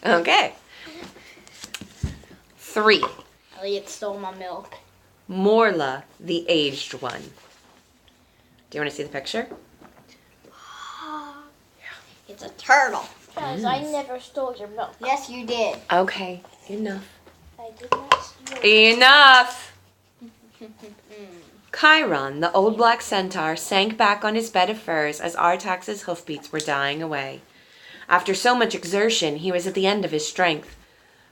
Okay. 3. Elliot stole my milk. Morla, the aged one. Do you want to see the picture? It's a turtle. Guys, I never stole your milk. Yes, you did. Okay, enough. I did not steal. Enough! Chiron, the old black centaur, sank back on his bed of furs as Artax's hoofbeats were dying away. After so much exertion, he was at the end of his strength.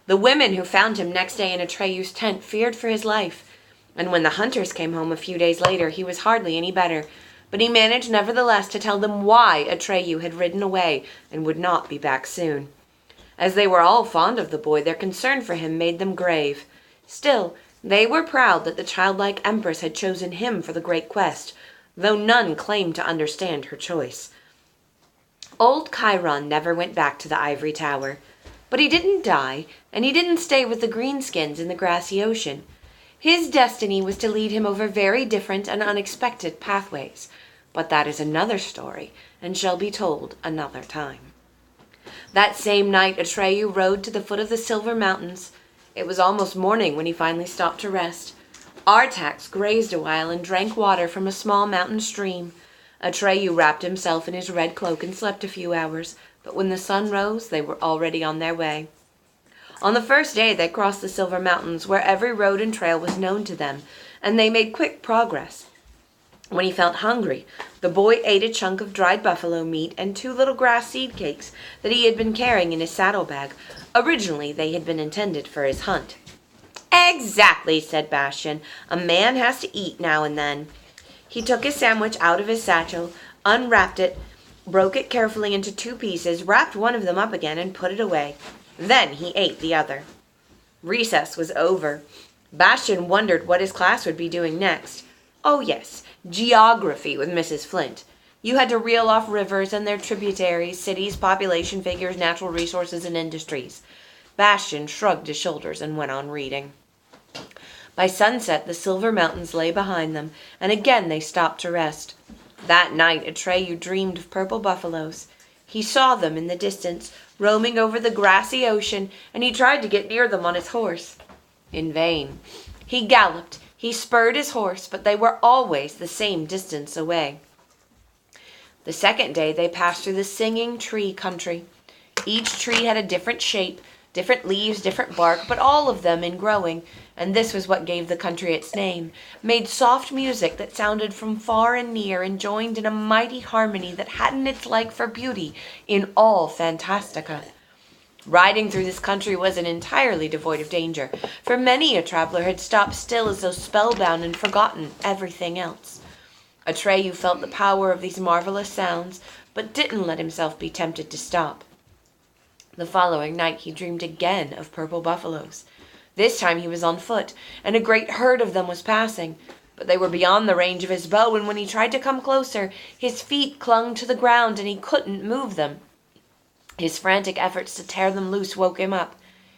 The women who found him next day in Atreyu's tent feared for his life, and when the hunters came home a few days later, he was hardly any better, but he managed nevertheless to tell them why Atreyu had ridden away and would not be back soon. As they were all fond of the boy, their concern for him made them grave. Still, they were proud that the childlike empress had chosen him for the great quest, though none claimed to understand her choice. Old Chiron never went back to the ivory tower, but he didn't die, and he didn't stay with the greenskins in the grassy ocean. His destiny was to lead him over very different and unexpected pathways, but that is another story, and shall be told another time. That same night Atreyu rode to the foot of the Silver Mountains. It was almost morning when he finally stopped to rest. Artax grazed a while and drank water from a small mountain stream. Atreyu wrapped himself in his red cloak and slept a few hours, but when the sun rose, they were already on their way. On the first day they crossed the Silver Mountains, where every road and trail was known to them, and they made quick progress. When he felt hungry, the boy ate a chunk of dried buffalo meat and 2 little grass seed cakes that he had been carrying in his saddlebag. Originally, they had been intended for his hunt. "Exactly," said Bastian. "A man has to eat now and then." He took his sandwich out of his satchel, unwrapped it, broke it carefully into 2 pieces, wrapped one of them up again, and put it away. Then he ate the other. Recess was over. Bastian wondered what his class would be doing next. Oh yes, geography with Mrs. Flint. You had to reel off rivers and their tributaries, cities, population figures, natural resources, and industries. Bastian shrugged his shoulders and went on reading. By sunset, the Silver Mountains lay behind them, and again they stopped to rest. That night, Atreyu dreamed of purple buffaloes. He saw them in the distance, roaming over the grassy ocean, and he tried to get near them on his horse. In vain. He galloped, he spurred his horse, but they were always the same distance away. The second day they passed through the singing tree country. Each tree had a different shape, different leaves, different bark, but all of them in growing, and this was what gave the country its name, made soft music that sounded from far and near and joined in a mighty harmony that hadn't its like for beauty in all Fantastica. Riding through this country wasn't entirely devoid of danger, for many a traveler had stopped still as though spellbound and forgotten everything else. Atreyu felt the power of these marvelous sounds, but didn't let himself be tempted to stop. The following night he dreamed again of purple buffaloes. This time he was on foot, and a great herd of them was passing, but they were beyond the range of his bow, and when he tried to come closer, his feet clung to the ground and he couldn't move them. His frantic efforts to tear them loose woke him up.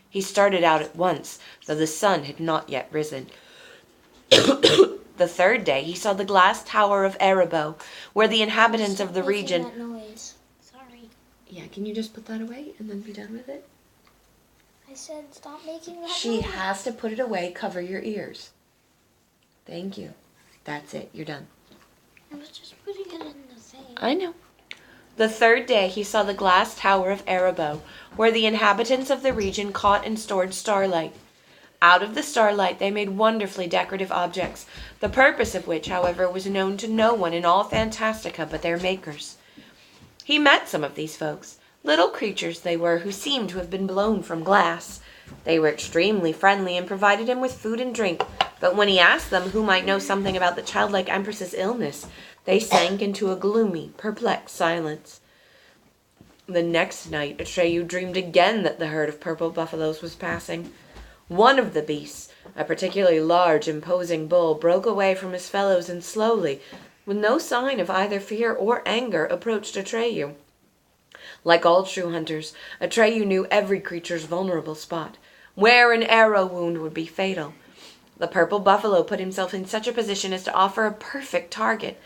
He started out at once, though the sun had not yet risen. The third day he saw the glass tower of Erebos, where the inhabitants of the region... That noise. Sorry. Yeah, can you just put that away and then be done with it? I said stop making that She noise. has to put it away, cover your ears. Thank you. That's it, you're done. I was just putting it in the thing. I know. The third day he saw the glass tower of Erebos, where the inhabitants of the region caught and stored starlight. Out of the starlight they made wonderfully decorative objects, the purpose of which, however, was known to no one in all Fantastica but their makers. He met some of these folks. Little creatures they were who seemed to have been blown from glass. They were extremely friendly and provided him with food and drink, but when he asked them who might know something about the childlike empress's illness, they sank into a gloomy, perplexed silence. The next night Atreyu dreamed again that the herd of purple buffaloes was passing. One of the beasts, a particularly large, imposing bull, broke away from his fellows and slowly, with no sign of either fear or anger, approached Atreyu. Like all true hunters, Atreyu knew every creature's vulnerable spot, where an arrow wound would be fatal. The purple buffalo put himself in such a position as to offer a perfect target.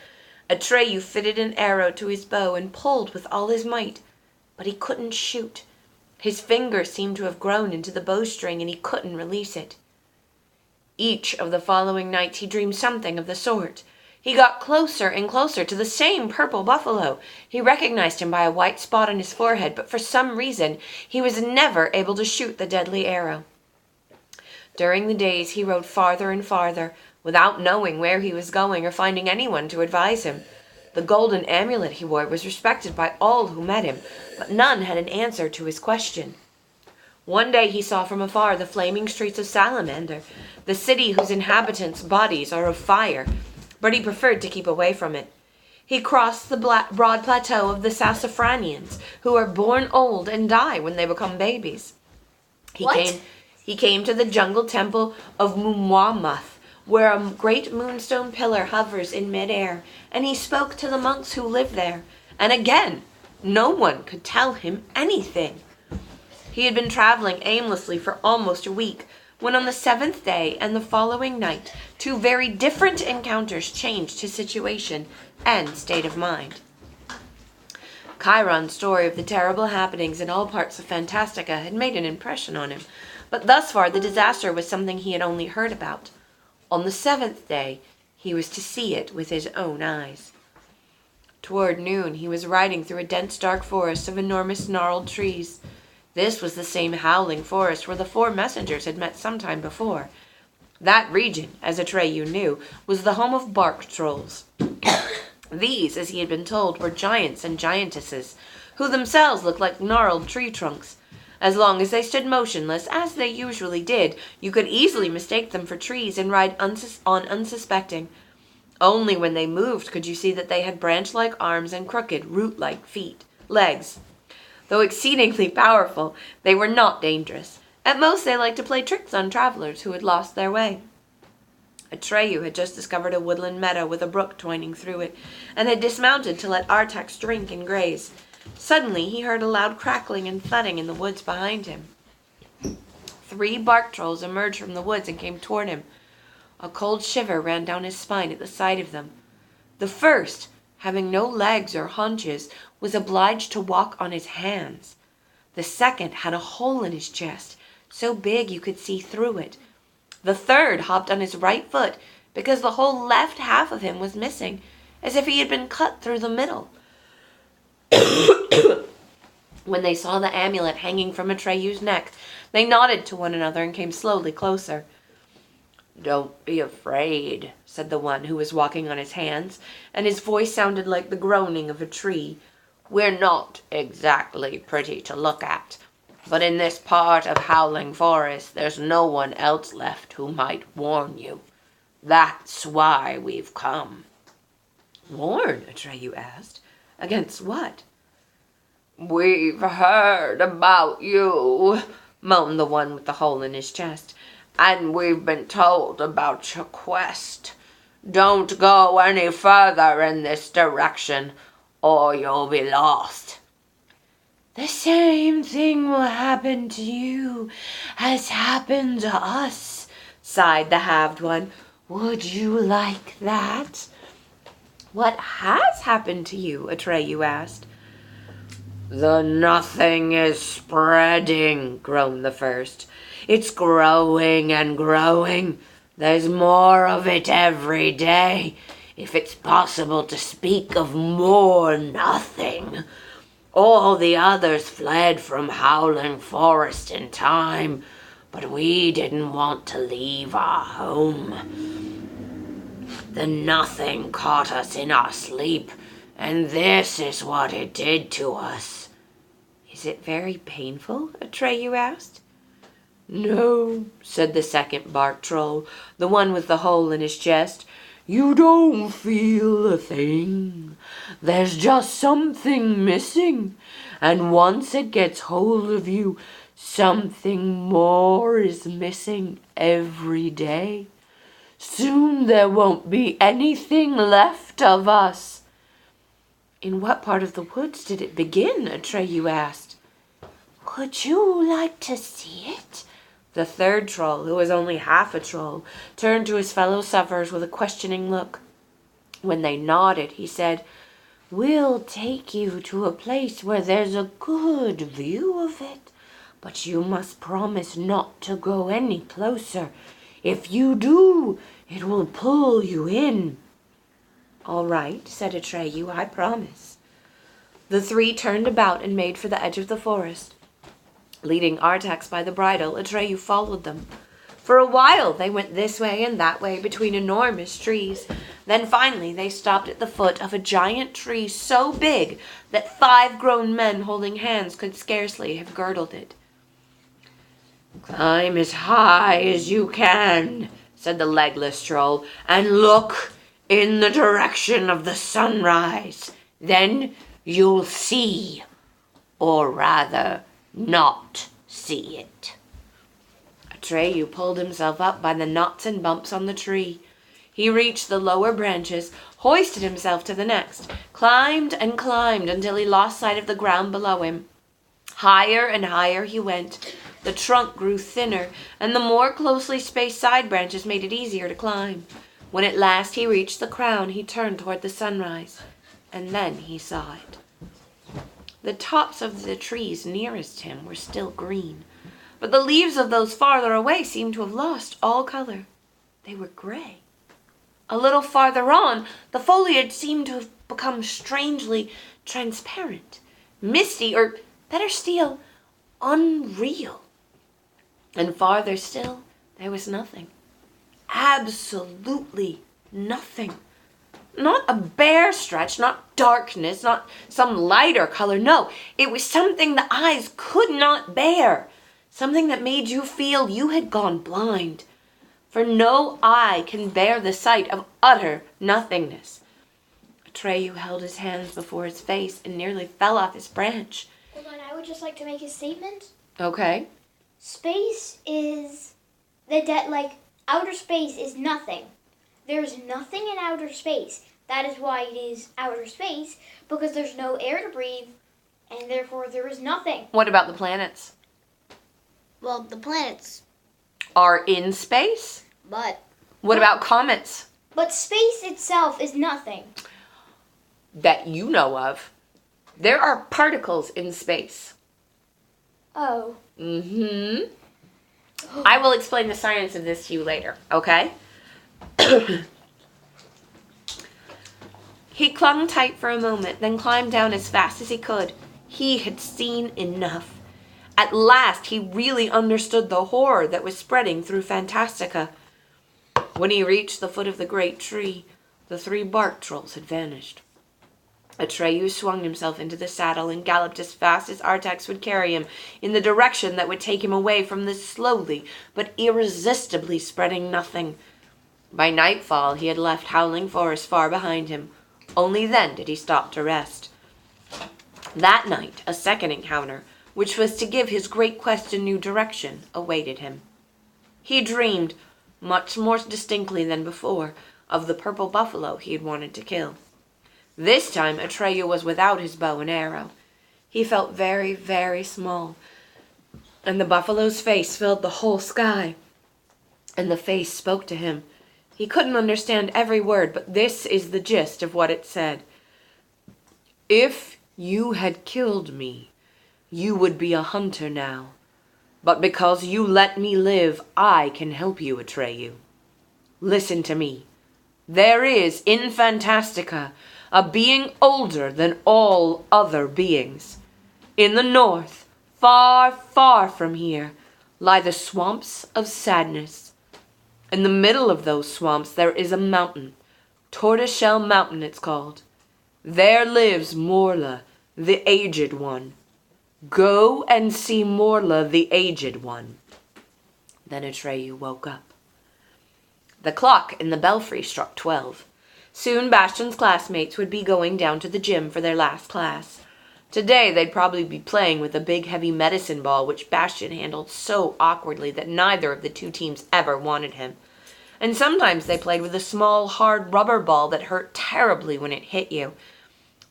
Atreyu fitted an arrow to his bow and pulled with all his might, but he couldn't shoot. His fingers seemed to have grown into the bowstring, and he couldn't release it. Each of the following nights he dreamed something of the sort. He got closer and closer to the same purple buffalo. He recognized him by a white spot on his forehead, but for some reason he was never able to shoot the deadly arrow. During the days he rode farther and farther, without knowing where he was going or finding anyone to advise him. The golden amulet he wore was respected by all who met him, but none had an answer to his question. One day he saw from afar the flaming streets of Salamander, the city whose inhabitants' bodies are of fire, but he preferred to keep away from it. He crossed the broad plateau of the Sassafranians, who are born old and die when they become babies. He came to the jungle temple of Mumwamuth, where a great moonstone pillar hovers in midair, and he spoke to the monks who live there, and again, no one could tell him anything. He had been traveling aimlessly for almost a week, when on the 7th day and the following night, 2 very different encounters changed his situation and state of mind. Chiron's story of the terrible happenings in all parts of Fantastica had made an impression on him, but thus far the disaster was something he had only heard about. On the 7th day, he was to see it with his own eyes. Toward noon, he was riding through a dense, dark forest of enormous gnarled trees. This was the same howling forest where the 4 messengers had met some time before. That region, as Atreyu knew, was the home of bark trolls. These, as he had been told, were giants and giantesses, who themselves looked like gnarled tree trunks. As long as they stood motionless, as they usually did, you could easily mistake them for trees and ride on unsuspecting. Only when they moved could you see that they had branch-like arms and crooked, root-like legs. Though exceedingly powerful, they were not dangerous. At most, they liked to play tricks on travelers who had lost their way. Atreyu had just discovered a woodland meadow with a brook twining through it, and had dismounted to let Artax drink and graze. Suddenly, he heard a loud crackling and thudding in the woods behind him. 3 bark trolls emerged from the woods and came toward him. A cold shiver ran down his spine at the sight of them. The first, having no legs or haunches, was obliged to walk on his hands. The second had a hole in his chest, so big you could see through it. The third hopped on his right foot, because the whole left half of him was missing, as if he had been cut through the middle. When they saw the amulet hanging from Atreyu's neck, they nodded to one another and came slowly closer. "Don't be afraid," said the one who was walking on his hands, and his voice sounded like the groaning of a tree. "We're not exactly pretty to look at, but in this part of Howling Forest there's no one else left who might warn you. That's why we've come." "Warn?" Atreyu asked. "Against what?" "We've heard about you," moaned the one with the hole in his chest, "and we've been told about your quest. Don't go any further in this direction, or you'll be lost." "The same thing will happen to you as happened to us," sighed the halved one. "Would you like that?" "What has happened to you?" Atreyu asked. "The nothing is spreading," groaned the first. "It's growing and growing. There's more of it every day. If it's possible to speak of more nothing. All the others fled from Howling Forest in time, but we didn't want to leave our home. The nothing caught us in our sleep, and this is what it did to us." "Is it very painful?" Atreyu asked. "No," said the second bark troll, the one with the hole in his chest. "You don't feel a thing. There's just something missing, and once it gets hold of you, something more is missing every day. Soon there won't be anything left of us." "In what part of the woods did it begin?" Atreyu asked. "Would you like to see it?" The third troll, who was only half a troll, turned to his fellow sufferers with a questioning look. When they nodded, he said, "We'll take you to a place where there's a good view of it. but you must promise not to go any closer. If you do, it will pull you in." "All right," said Atreyu, "I promise." The three turned about and made for the edge of the forest. Leading Artax by the bridle, Atreyu followed them. For a while they went this way and that way between enormous trees. Then finally they stopped at the foot of a giant tree so big that 5 grown men holding hands could scarcely have girdled it. "Climb as high as you can," said the legless troll, "and look in the direction of the sunrise. Then you'll see, or rather, not see it." Atreyu pulled himself up by the knots and bumps on the tree. He reached the lower branches, hoisted himself to the next, climbed and climbed until he lost sight of the ground below him. Higher and higher he went. The trunk grew thinner, and the more closely spaced side branches made it easier to climb. When at last he reached the crown, he turned toward the sunrise, and then he saw it. The tops of the trees nearest him were still green, but the leaves of those farther away seemed to have lost all color. They were gray. A little farther on, the foliage seemed to have become strangely transparent, misty, or better still, unreal. And farther still, there was nothing. Absolutely nothing. Not a bare stretch, not darkness, not some lighter color. No, it was something the eyes could not bear. Something that made you feel you had gone blind. For no eye can bear the sight of utter nothingness. Atreyu held his hands before his face and nearly fell off his branch. Hold on, I would just like to make a statement. Okay. Space is outer space is nothing. There's nothing in outer space. That is why it is outer space, because there's no air to breathe, and therefore there is nothing. What about the planets? Well, the planets, Are in space? but What about comets? But space itself is nothing. That you know of. There are particles in space. Oh. Mm-hmm. I will explain the science of this to you later, okay? He clung tight for a moment, then climbed down as fast as he could. He had seen enough. At last, he really understood the horror that was spreading through Fantastica. When he reached the foot of the great tree, the 3 bark trolls had vanished. Atreyu swung himself into the saddle and galloped as fast as Artax would carry him in the direction that would take him away from this slowly but irresistibly spreading nothing. By nightfall, he had left Howling Forest far behind him. Only then did he stop to rest. That night, a second encounter, which was to give his great quest a new direction, awaited him. He dreamed, much more distinctly than before, of the purple buffalo he had wanted to kill. This time Atreyu was without his bow and arrow. He felt very, very small, and the buffalo's face filled the whole sky. And the face spoke to him. He couldn't understand every word, but this is the gist of what it said. "If you had killed me, you would be a hunter now. But because you let me live, I can help you, Atreyu. Listen to me. There is, in Fantastica, a being older than all other beings. In the north, far, far from here, lie the swamps of sadness. In the middle of those swamps there is a mountain. Tortoiseshell Mountain it's called. There lives Morla, the Aged One. Go and see Morla, the Aged One." Then Atreyu woke up. The clock in the belfry struck 12. Soon Bastian's classmates would be going down to the gym for their last class. Today they'd probably be playing with a big heavy medicine ball which Bastian handled so awkwardly that neither of the 2 teams ever wanted him. And sometimes they played with a small hard rubber ball that hurt terribly when it hit you.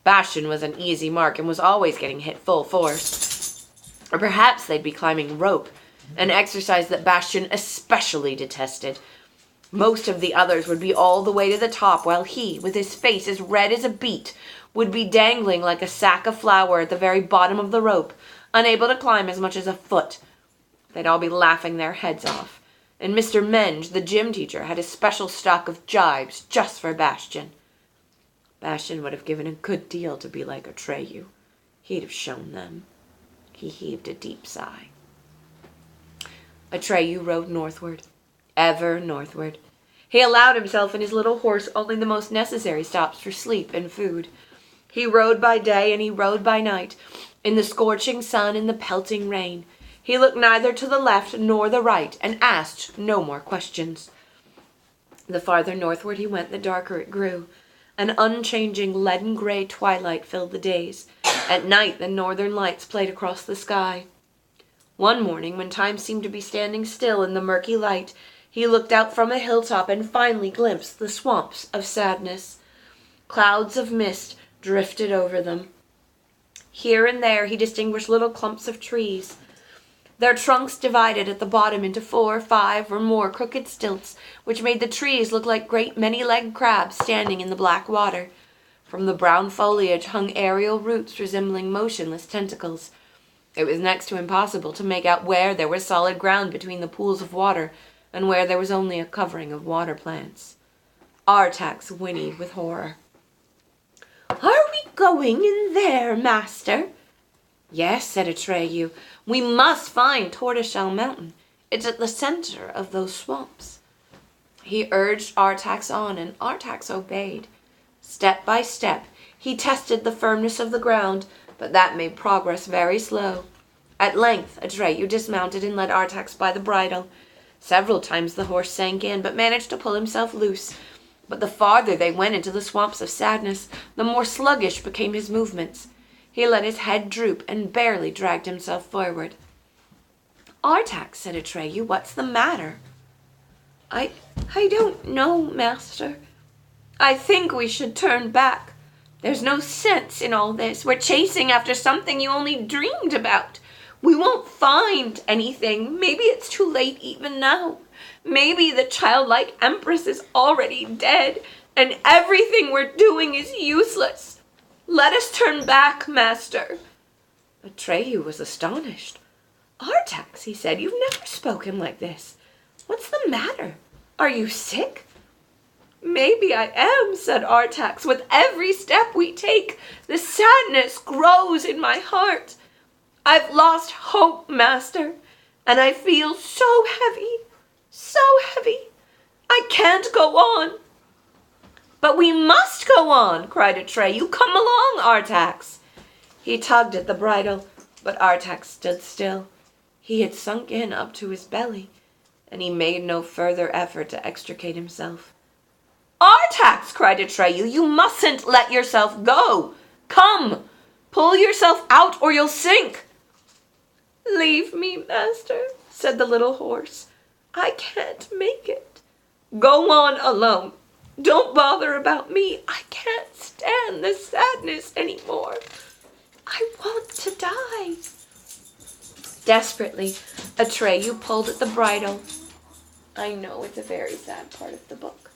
Bastian was an easy mark and was always getting hit full force. Or perhaps they'd be climbing rope, an exercise that Bastian especially detested. Most of the others would be all the way to the top, while he, with his face as red as a beet, would be dangling like a sack of flour at the very bottom of the rope, unable to climb as much as a foot. They'd all be laughing their heads off. And Mr. Menge, the gym teacher, had a special stock of jibes just for Bastian. Bastian would have given a good deal to be like Atreyu. He'd have shown them. He heaved a deep sigh. Atreyu rode northward, ever northward. He allowed himself and his little horse only the most necessary stops for sleep and food. He rode by day and he rode by night, in the scorching sun and the pelting rain. He looked neither to the left nor the right, and asked no more questions. The farther northward he went, the darker it grew. An unchanging leaden-gray twilight filled the days. At night the northern lights played across the sky. One morning, when time seemed to be standing still in the murky light, he looked out from a hilltop and finally glimpsed the swamps of sadness. Clouds of mist drifted over them. Here and there he distinguished little clumps of trees. Their trunks divided at the bottom into 4, 5, or more crooked stilts, which made the trees look like great many-legged crabs standing in the black water. From the brown foliage hung aerial roots resembling motionless tentacles. It was next to impossible to make out where there was solid ground between the pools of water and where there was only a covering of water plants. Artax whinnied with horror. "Are we going in there, master?" "Yes," said Atreyu. "We must find Tortoiseshell Mountain. It's at the center of those swamps." He urged Artax on, and Artax obeyed. Step by step, he tested the firmness of the ground, but that made progress very slow. At length, Atreyu dismounted and led Artax by the bridle. Several times the horse sank in, but managed to pull himself loose. But the farther they went into the swamps of sadness, the more sluggish became his movements. He let his head droop and barely dragged himself forward. "Artax," said Atreyu, "what's the matter?" I don't know, master. I think we should turn back. There's no sense in all this. We're chasing after something you only dreamed about. We won't find anything. Maybe it's too late even now. Maybe the childlike empress is already dead, and everything we're doing is useless. Let us turn back, master." Atreyu was astonished. "Artax," he said, "you've never spoken like this. What's the matter? Are you sick?" "Maybe I am," said Artax. "With every step we take, the sadness grows in my heart. I've lost hope, master, and I feel so heavy, so heavy. I can't go on." "But we must go on," cried Atreyu. "Come along, Artax." He tugged at the bridle, but Artax stood still. He had sunk in up to his belly, and he made no further effort to extricate himself. "Artax," cried Atreyu, "you mustn't let yourself go. Come, pull yourself out or you'll sink." "Leave me, master," said the little horse. "I can't make it." "Go on alone. Don't bother about me. I can't stand the sadness anymore. I want to die." Desperately, Atreyu pulled at the bridle. I know it's a very sad part of the book.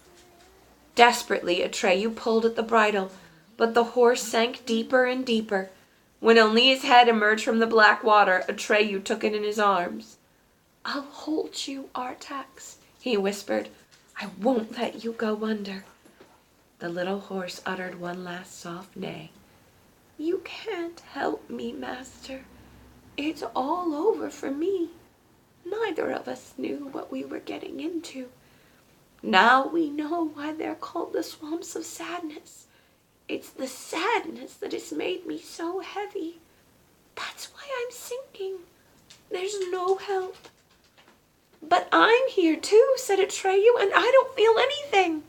Desperately, Atreyu pulled at the bridle, but the horse sank deeper and deeper. When only his head emerged from the black water, Atreyu took it in his arms. "I'll hold you, Artax," he whispered. "I won't let you go under." The little horse uttered one last soft neigh. "You can't help me, master. It's all over for me. Neither of us knew what we were getting into. Now we know why they're called the swamps of sadness. It's the sadness that has made me so heavy. That's why I'm sinking. There's no help." "But I'm here too," said Atreyu, "and I don't feel anything."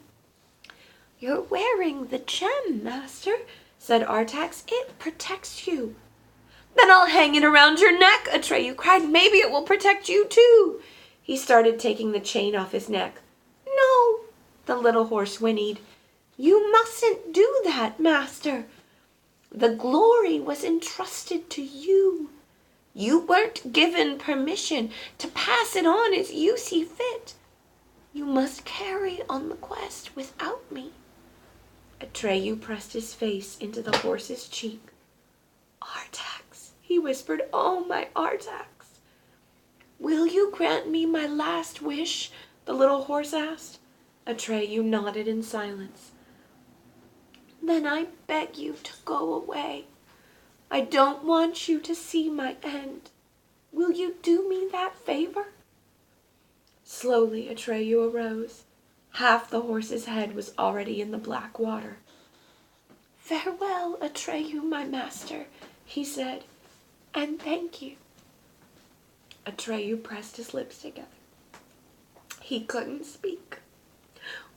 "You're wearing the gem, master," said Artax. "It protects you." "Then I'll hang it around your neck," Atreyu cried. "Maybe it will protect you too." He started taking the chain off his neck. "No," the little horse whinnied. "You mustn't do that, master. The glory was entrusted to you. You weren't given permission to pass it on as you see fit. You must carry on the quest without me." Atreyu pressed his face into the horse's cheek. "Artax," he he whispered. "Oh, my Artax." "Will you grant me my last wish?" the little horse asked. Atreyu nodded in silence. "Then I beg you to go away. I don't want you to see my end. Will you do me that favor?" Slowly Atreyu arose. Half the horse's head was already in the black water. "Farewell, Atreyu, my master," he said, "and thank you." Atreyu pressed his lips together. He couldn't speak.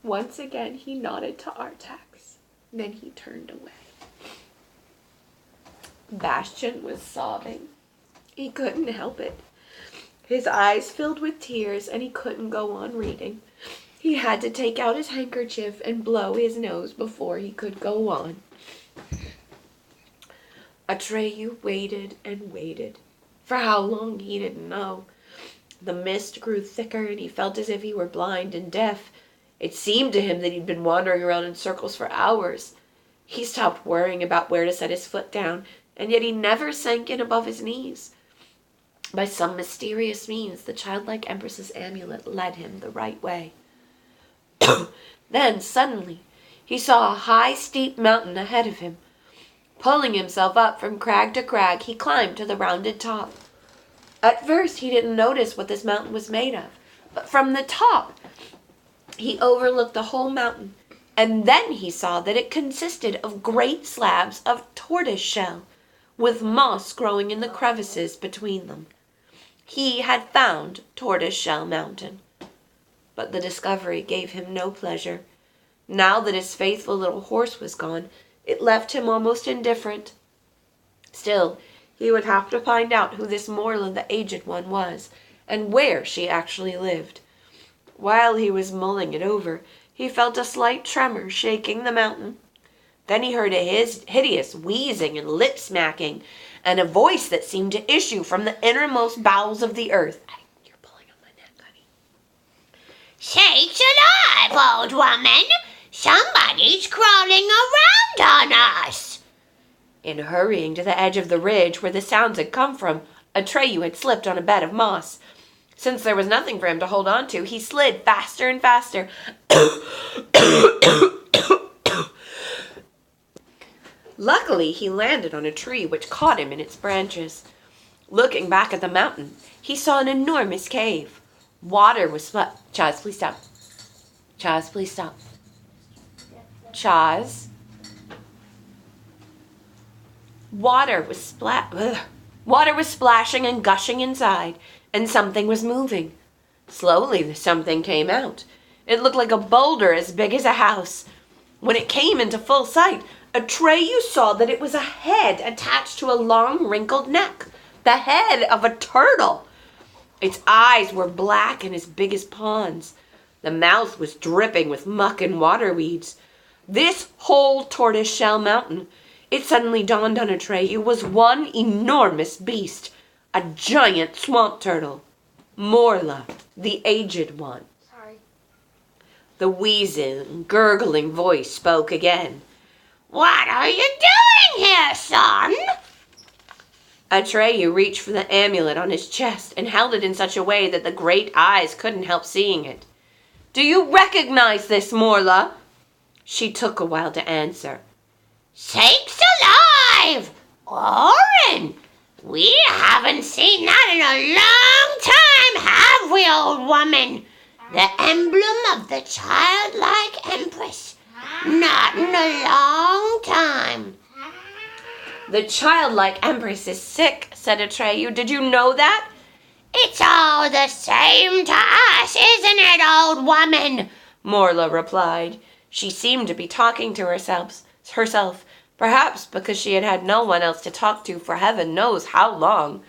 Once again he nodded to Artax. Then he turned away. Bastian was sobbing. He couldn't help it. His eyes filled with tears and he couldn't go on reading. He had to take out his handkerchief and blow his nose before he could go on. Atreyu waited and waited. For how long he didn't know. The mist grew thicker and he felt as if he were blind and deaf. It seemed to him that he'd been wandering around in circles for hours. He stopped worrying about where to set his foot down, and yet he never sank in above his knees. By some mysterious means, the childlike Empress's amulet led him the right way. Then, suddenly, he saw a high, steep mountain ahead of him. Pulling himself up from crag to crag, he climbed to the rounded top. At first, he didn't notice what this mountain was made of, but from the top, he overlooked the whole mountain, and then he saw that it consisted of great slabs of tortoise shell, with moss growing in the crevices between them. He had found Tortoise Shell Mountain. But the discovery gave him no pleasure. Now that his faithful little horse was gone, it left him almost indifferent. Still, he would have to find out who this Morla the Aged One was, and where she actually lived. While he was mulling it over, he felt a slight tremor shaking the mountain. Then he heard a hideous wheezing and lip-smacking, and a voice that seemed to issue from the innermost bowels of the earth. You're pulling on my neck, honey. "Sakes alive, old woman! Somebody's crawling around on us!" In hurrying to the edge of the ridge where the sounds had come from, Atreyu had slipped on a bed of moss. Since there was nothing for him to hold on to, he slid faster and faster. Luckily, he landed on a tree which caught him in its branches. Looking back at the mountain, he saw an enormous cave. Water was Chaz, please stop. Chaz, please stop. Chaz. Water was splashing and gushing inside, and something was moving. Slowly, something came out. It looked like a boulder as big as a house. When it came into full sight, Atreyu saw that it was a head attached to a long, wrinkled neck. The head of a turtle. Its eyes were black and as big as ponds. The mouth was dripping with muck and water weeds. This whole Tortoise Shell Mountain, it suddenly dawned on Atreyu, was one enormous beast. A giant swamp turtle. Morla, the Aged One. Sorry. The wheezing, gurgling voice spoke again. "What are you doing here, son?" Atreyu reached for the amulet on his chest and held it in such a way that the great eyes couldn't help seeing it. "Do you recognize this, Morla?" She took a while to answer. "Sakes alive! Orin! We haven't seen that in a long time, have we, old woman? The emblem of the childlike Empress. Not in a long time." "The childlike Empress is sick," said Atreyu. "Did you know that?" "It's all the same to us, isn't it, old woman?" Morla replied. She seemed to be talking to herself, perhaps because she had had no one else to talk to for heaven knows how long.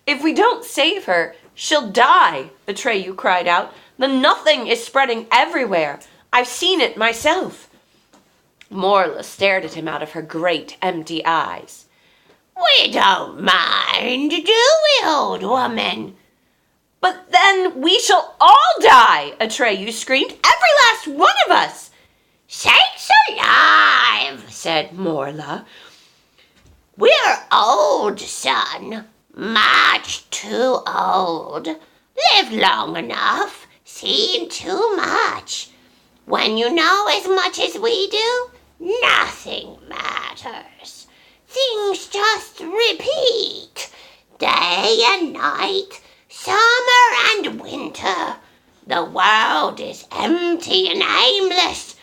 "If we don't save her, she'll die," Atreyu cried out. "The nothing is spreading everywhere. I've seen it myself." Morla stared at him out of her great empty eyes. "We don't mind, do we, old woman?" "But then we shall all die," Atreyu screamed. "Every last one of us." "Sakes alive," said Morla. We're old, son. Much too old. Lived long enough. Seen too much. When you know as much as we do, nothing matters. Things just repeat. Day and night, summer and winter. The world is empty and aimless.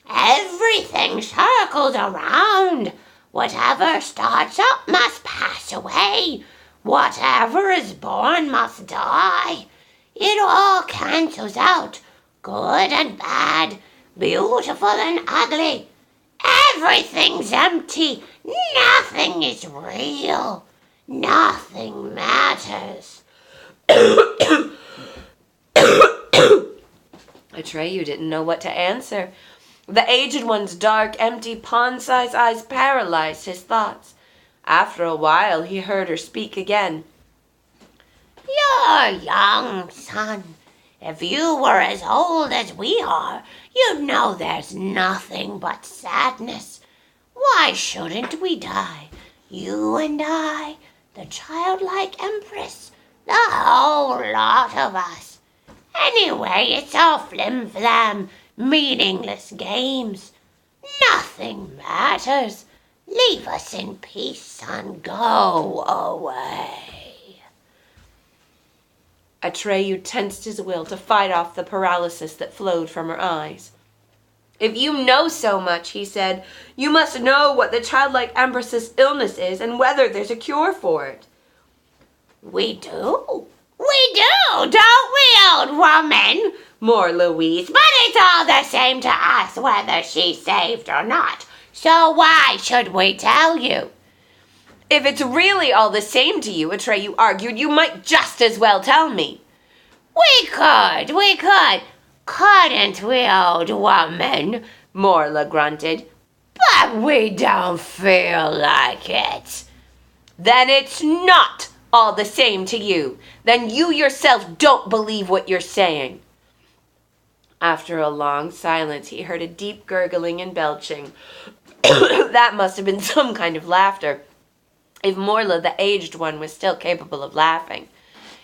Everything circles around. Whatever starts up must pass away. Whatever is born must die. It all cancels out. Good and bad, beautiful and ugly. Everything's empty. Nothing is real. Nothing matters. Atreyu didn't know what to answer. The aged one's dark, empty, pond-sized eyes paralyzed his thoughts. After a while, he heard her speak again. You're young, son. If you were as old as we are, you'd know there's nothing but sadness. Why shouldn't we die? You and I, the childlike empress, the whole lot of us. Anyway, it's all flim-flam, meaningless games. Nothing matters. Leave us in peace, son. Go away. Atreyu tensed his will to fight off the paralysis that flowed from her eyes. If you know so much, he said, you must know what the childlike empress's illness is and whether there's a cure for it. We do. We do, don't we, old woman? Morla wheezed. But it's all the same to us whether she's saved or not. So why should we tell you? If it's really all the same to you, Atreyu argued, you might just as well tell me. We could. Couldn't we, old woman? Morla grunted. But we don't feel like it. Then it's not all the same to you. Then you yourself don't believe what you're saying. After a long silence, he heard a deep gurgling and belching. That must have been some kind of laughter, if Morla, the aged one, was still capable of laughing.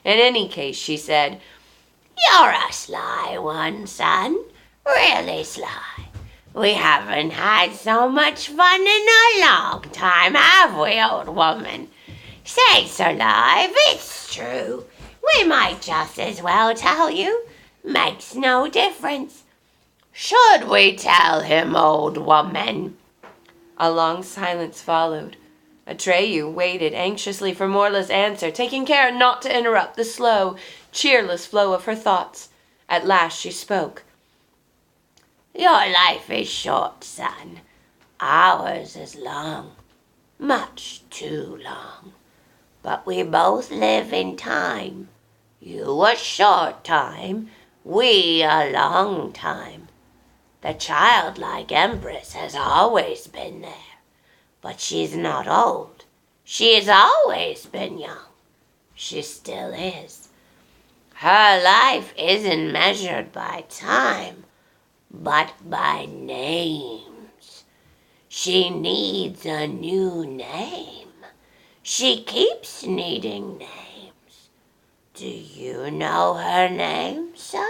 In any case, she said, You're a sly one, son. Really sly. We haven't had so much fun in a long time, have we, old woman? Sakes alive, it's true. We might just as well tell you. Makes no difference. Should we tell him, old woman? A long silence followed. Atreyu waited anxiously for Morla's answer, taking care not to interrupt the slow, cheerless flow of her thoughts. At last she spoke. Your life is short, son. Ours is long. Much too long. But we both live in time. You a short time, we a long time. The childlike empress has always been there. But she's not old. She's always been young. She still is. Her life isn't measured by time, but by names. She needs a new name. She keeps needing names. Do you know her name, son?